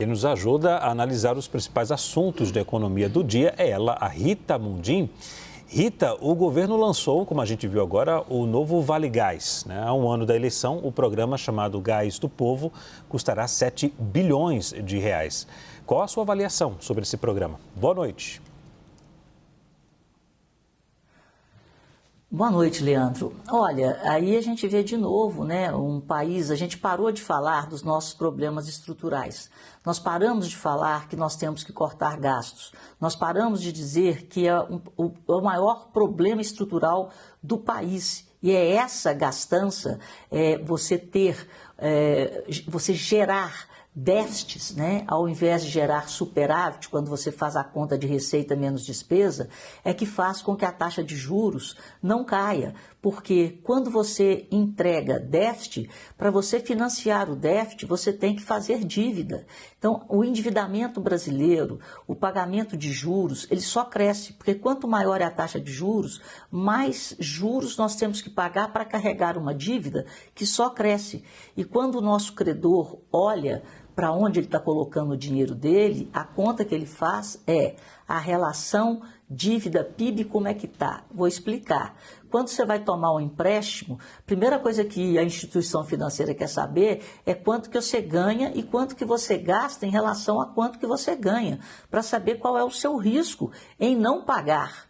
Quem nos ajuda a analisar os principais assuntos da economia do dia é ela, a Rita Mundim. Rita, o governo lançou, como a gente viu agora, o novo Vale Gás. Há um ano da eleição, o programa chamado Gás do Povo custará 7 bilhões de reais. Qual a sua avaliação sobre esse programa? Boa noite. Boa noite, Leandro. Olha, aí a gente vê de novo, um país, a gente parou de falar dos nossos problemas estruturais. Nós paramos de falar que nós temos que cortar gastos. Nós paramos de dizer que é o maior problema estrutural do país. E é essa gastança, você gerar déficits, ao invés de gerar superávit, quando você faz a conta de receita menos despesa, é que faz com que a taxa de juros não caia. Porque quando você entrega déficit, para você financiar o déficit, você tem que fazer dívida. Então, o endividamento brasileiro, o pagamento de juros, ele só cresce, porque quanto maior é a taxa de juros, mais juros nós temos que pagar para carregar uma dívida que só cresce. E quando o nosso credor olha para onde ele está colocando o dinheiro dele, a conta que ele faz é a relação dívida-PIB, como é que está? Vou explicar. Quando você vai tomar um empréstimo, a primeira coisa que a instituição financeira quer saber é quanto que você ganha e quanto que você gasta em relação a quanto que você ganha, para saber qual é o seu risco em não pagar,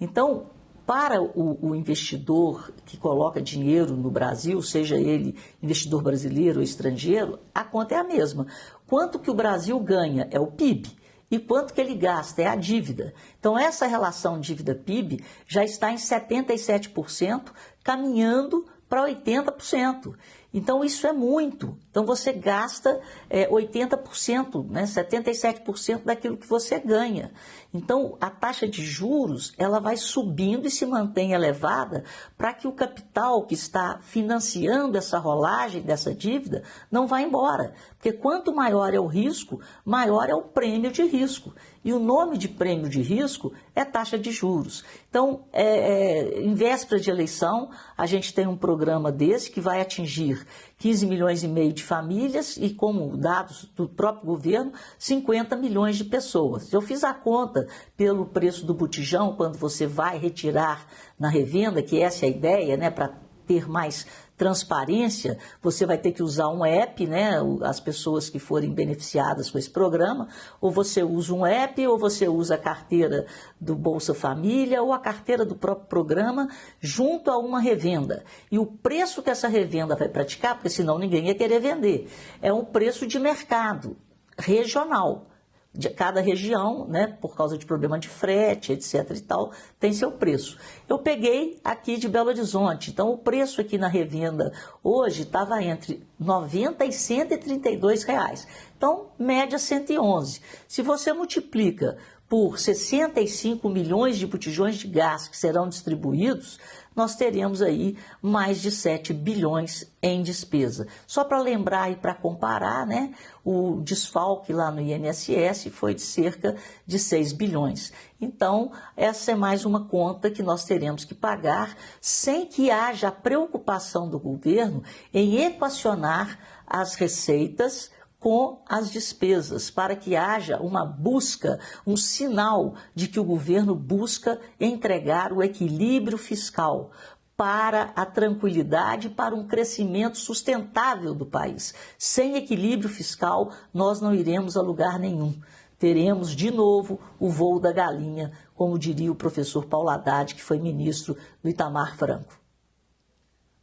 Então, para o investidor que coloca dinheiro no Brasil, seja ele investidor brasileiro ou estrangeiro, a conta é a mesma. Quanto que o Brasil ganha é o PIB e quanto que ele gasta é a dívida. Então, essa relação dívida-PIB já está em 77%, caminhando para 80%. Então, isso é muito. Então, você gasta 80%, 77% daquilo que você ganha. Então, a taxa de juros ela vai subindo e se mantém elevada para que o capital que está financiando essa rolagem dessa dívida não vá embora. Porque quanto maior é o risco, maior é o prêmio de risco. E o nome de prêmio de risco é taxa de juros. Então, em véspera de eleição, a gente tem um programa desse que vai atingir 15 milhões e meio de famílias e, como dados do próprio governo, 50 milhões de pessoas. Eu fiz a conta pelo preço do botijão, quando você vai retirar na revenda, que essa é a ideia, para ter mais transparência, você vai ter que usar um app, as pessoas que forem beneficiadas com esse programa, ou você usa um app, ou você usa a carteira do Bolsa Família, ou a carteira do próprio programa, junto a uma revenda. E o preço que essa revenda vai praticar, porque senão ninguém ia querer vender, é um preço de mercado regional. De cada região, por causa de problema de frete, etc. e tal, tem seu preço. Eu peguei aqui de Belo Horizonte, então o preço aqui na revenda hoje estava entre R$ 90 e R$ 132 reais. Então, média 111. Se você multiplica por 65 milhões de botijões de gás que serão distribuídos, nós teremos aí mais de 7 bilhões em despesa. Só para lembrar e para comparar, o desfalque lá no INSS foi de cerca de 6 bilhões. Então, essa é mais uma conta que nós teremos que pagar sem que haja preocupação do governo em equacionar as receitas com as despesas, para que haja uma busca, um sinal de que o governo busca entregar o equilíbrio fiscal para a tranquilidade, para um crescimento sustentável do país. Sem equilíbrio fiscal, nós não iremos a lugar nenhum. Teremos, de novo, o voo da galinha, como diria o professor Paulo Haddad, que foi ministro do Itamar Franco.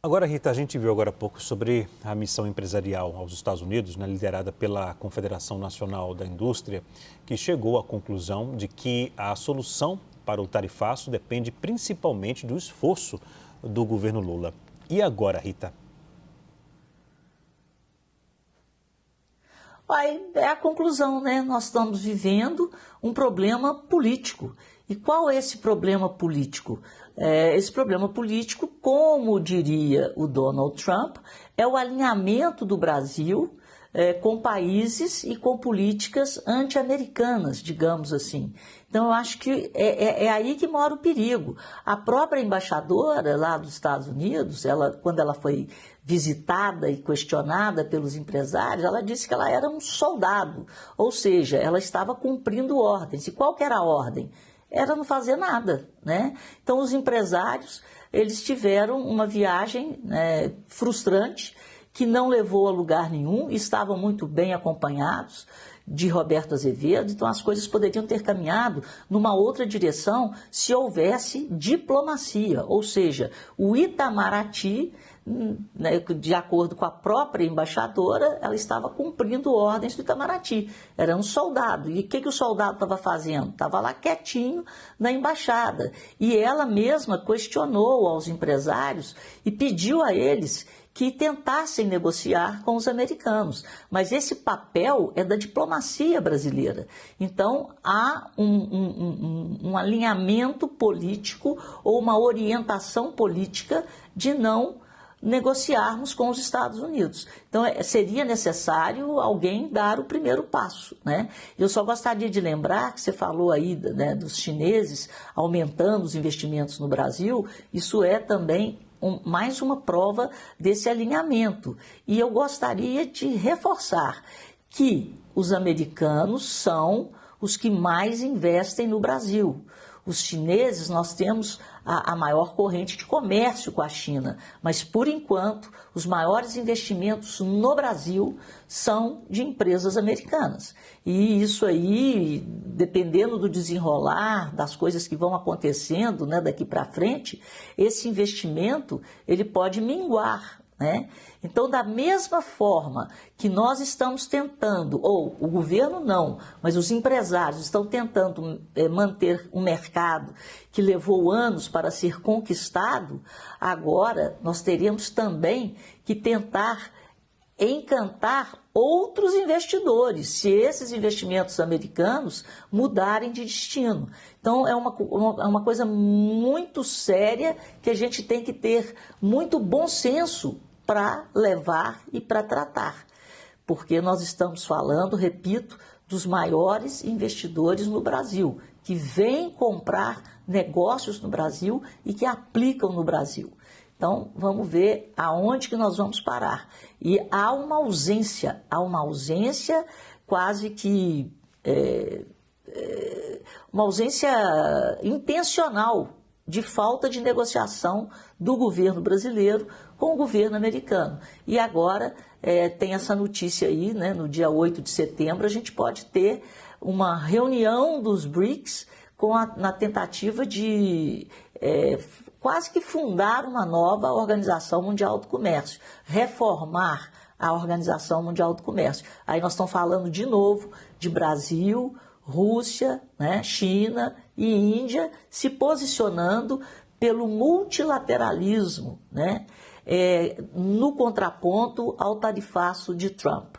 Agora, Rita, a gente viu agora há pouco sobre a missão empresarial aos Estados Unidos, liderada pela Confederação Nacional da Indústria, que chegou à conclusão de que a solução para o tarifaço depende principalmente do esforço do governo Lula. E agora, Rita? É a conclusão, Nós estamos vivendo um problema político. E qual é esse problema político? Esse problema político, como diria o Donald Trump, é o alinhamento do Brasil com países e com políticas anti-americanas, digamos assim. Então, eu acho que é aí que mora o perigo. A própria embaixadora lá dos Estados Unidos, quando ela foi visitada e questionada pelos empresários, ela disse que ela era um soldado, ou seja, ela estava cumprindo ordens. E qual que era a ordem? Era não fazer nada, né? Então, os empresários, eles tiveram uma viagem, né, frustrante, que não levou a lugar nenhum, estavam muito bem acompanhados de Roberto Azevedo, então as coisas poderiam ter caminhado numa outra direção se houvesse diplomacia, ou seja, o Itamaraty, né, de acordo com a própria embaixadora, ela estava cumprindo ordens do Itamaraty, era um soldado, e o que o soldado estava fazendo? Estava lá quietinho na embaixada, e ela mesma questionou aos empresários e pediu a eles que tentassem negociar com os americanos. Mas esse papel é da diplomacia brasileira. Então, há um alinhamento político ou uma orientação política de não negociarmos com os Estados Unidos. Então, seria necessário alguém dar o primeiro passo, né? Eu só gostaria de lembrar que você falou aí, né, dos chineses aumentando os investimentos no Brasil, isso é também mais uma prova desse alinhamento. E eu gostaria de reforçar que os americanos são os que mais investem no Brasil. Os chineses, nós temos a maior corrente de comércio com a China, mas, por enquanto, os maiores investimentos no Brasil são de empresas americanas. E isso aí, dependendo do desenrolar, das coisas que vão acontecendo, né, daqui para frente, esse investimento ele pode minguar, né? Então, da mesma forma que nós estamos tentando, ou o governo não, mas os empresários estão tentando manter um mercado que levou anos para ser conquistado, agora nós teríamos também que tentar encantar outros investidores, se esses investimentos americanos mudarem de destino. Então, é uma coisa muito séria que a gente tem que ter muito bom senso para levar e para tratar, porque nós estamos falando, repito, dos maiores investidores no Brasil, que vêm comprar negócios no Brasil e que aplicam no Brasil. Então, vamos ver aonde que nós vamos parar. E há uma ausência quase que, uma ausência intencional de falta de negociação do governo brasileiro com o governo americano. E agora tem essa notícia aí, né, no dia 8 de setembro, a gente pode ter uma reunião dos BRICS na tentativa de quase que fundar uma nova Organização Mundial do Comércio, reformar a Organização Mundial do Comércio. Aí nós estamos falando de novo de Brasil, Rússia, né, China e Índia se posicionando pelo multilateralismo, né, no contraponto ao tarifaço de Trump.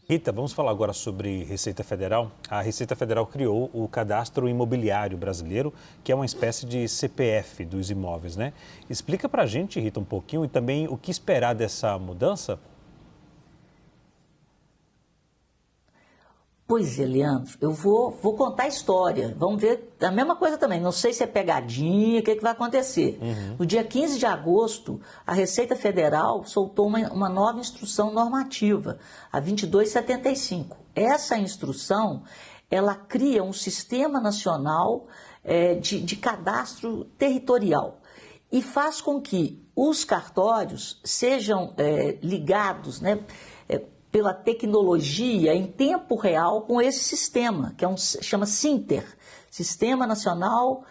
Rita, vamos falar agora sobre Receita Federal. A Receita Federal criou o Cadastro Imobiliário Brasileiro, que é uma espécie de CPF dos imóveis, né? Explica pra gente, Rita, um pouquinho e também o que esperar dessa mudança. Pois é, Leandro, eu vou contar a história, vamos ver a mesma coisa também, não sei se é pegadinha, o que vai acontecer. No dia 15 de agosto, a Receita Federal soltou uma nova instrução normativa, a 2275. Essa instrução, ela cria um sistema nacional de cadastro territorial e faz com que os cartórios sejam ligados, né, pela tecnologia em tempo real com esse sistema, que chama SINTER, Sistema Nacional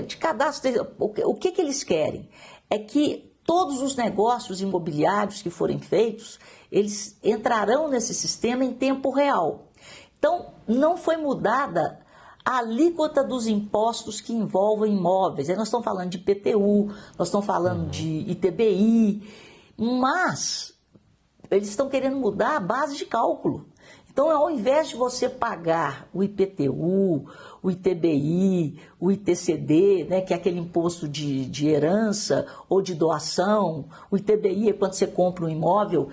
de Cadastro. O que eles querem? É que todos os negócios imobiliários que forem feitos, eles entrarão nesse sistema em tempo real. Então, não foi mudada a alíquota dos impostos que envolvem imóveis. Aí nós estamos falando de IPTU, nós estamos falando de ITBI, mas eles estão querendo mudar a base de cálculo. Então, ao invés de você pagar o IPTU, o ITBI, o ITCD, né, que é aquele imposto de herança ou de doação. O ITBI é quando você compra um imóvel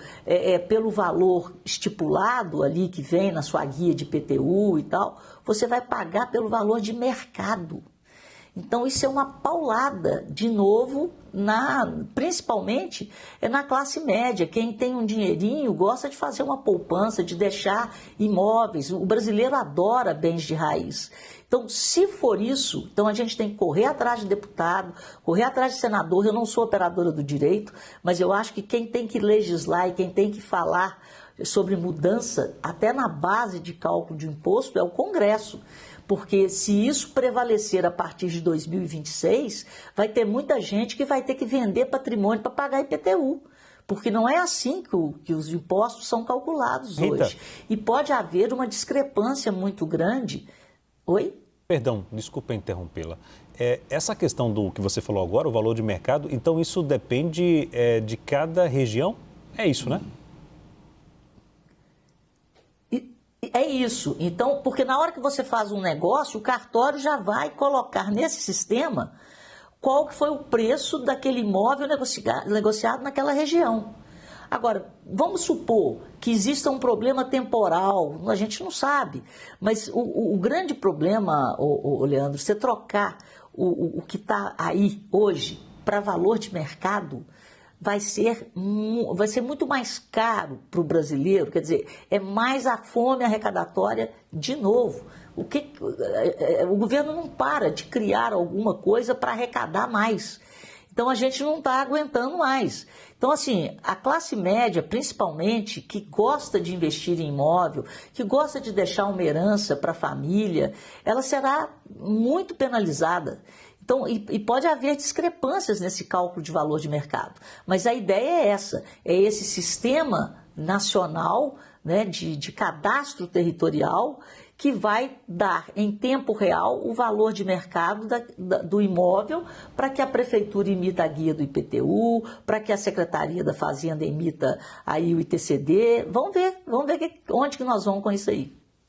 pelo valor estipulado ali que vem na sua guia de IPTU e tal, você vai pagar pelo valor de mercado. Então, isso é uma paulada, de novo, principalmente na classe média. Quem tem um dinheirinho gosta de fazer uma poupança, de deixar imóveis. O brasileiro adora bens de raiz. Então, se for isso, então a gente tem que correr atrás de deputado, correr atrás de senador. Eu não sou operadora do direito, mas eu acho que quem tem que legislar e quem tem que falar sobre mudança, até na base de cálculo de imposto, é o Congresso. Porque se isso prevalecer a partir de 2026, vai ter muita gente que vai ter que vender patrimônio para pagar IPTU. Porque não é assim que os impostos são calculados hoje. E pode haver uma discrepância muito grande. Oi? Perdão, desculpa interrompê-la. Essa questão do que você falou agora, o valor de mercado, então isso depende de cada região? É isso, né? É isso. Então, porque na hora que você faz um negócio, o cartório já vai colocar nesse sistema qual que foi o preço daquele imóvel negociado naquela região. Agora, vamos supor que exista um problema temporal, a gente não sabe, mas o grande problema, Leandro, você trocar o que está aí hoje para valor de mercado, vai ser muito mais caro para o brasileiro, quer dizer, é mais a fome arrecadatória de novo. O governo não para de criar alguma coisa para arrecadar mais. Então, a gente não está aguentando mais. Então, assim, a classe média, principalmente, que gosta de investir em imóvel, que gosta de deixar uma herança para a família, ela será muito penalizada. Então, e pode haver discrepâncias nesse cálculo de valor de mercado. Mas a ideia é essa, é esse sistema nacional, né, de cadastro territorial que vai dar em tempo real o valor de mercado do imóvel para que a prefeitura emita a guia do IPTU, para que a Secretaria da Fazenda emita aí o ITCD. Vamos ver onde que nós vamos com isso aí.